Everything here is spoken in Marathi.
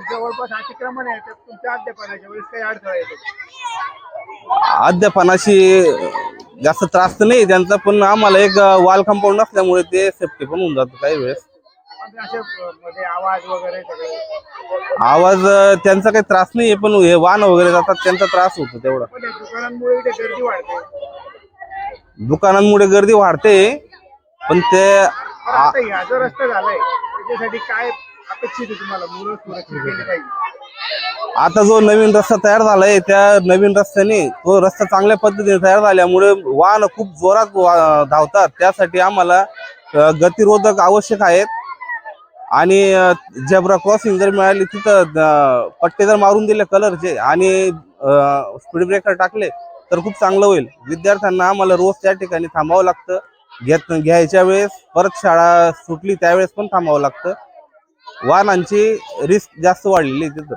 जवळपास अतिक्रमण आहे तर तुमच्या अद्यापनाच्या वेळेस काही अडथळा येतो? अद्यापनाशी जास्त त्रास तर नाही त्यांचा, पण आम्हाला एक वॉल कंपाऊंड असल्यामुळे ते सेफ्टी पण होऊन जातं काही वेळेस. असे मध्ये आवाज वगैरे सगळे? आवाज त्यांचा काही त्रास नाहीये, पण हे वाहन वगैरे जातात त्यांचा त्रास होतो तेवढा. पण या दुकानांमुळे इथे गर्दी वाढते. दुकानांमुळे गर्दी वाढते, पण ते आता ह्या जो रस्ता झालाय त्याच्यासाठी काय अपेक्षित आहे तुम्हाला? मुलं सुरक्षित केली पाहिजे. आता जो नवीन रस्ता तयार झालाय त्या नवीन रस्त्याने तो रस्ता चांगल्या पद्धतीने तयार झाल्यामुळे वाहन खूप जोरात धावतात. त्यासाठी आम्हाला गतिरोधक आवश्यक आहेत आणि झेब्रा क्रॉसिंग जर मिळाली तिथं पट्टे जर मारून दिले कलरचे आणि स्पीड ब्रेकर टाकले तर खूप चांगलं होईल. विद्यार्थ्यांना आम्हाला रोज त्या ठिकाणी थांबावं लागतं. घ्यायच्या वेळेस, परत शाळा सुटली त्यावेळेस पण थांबावं लागतं. वाहनांची रिस्क जास्त वाढलेली तिथं.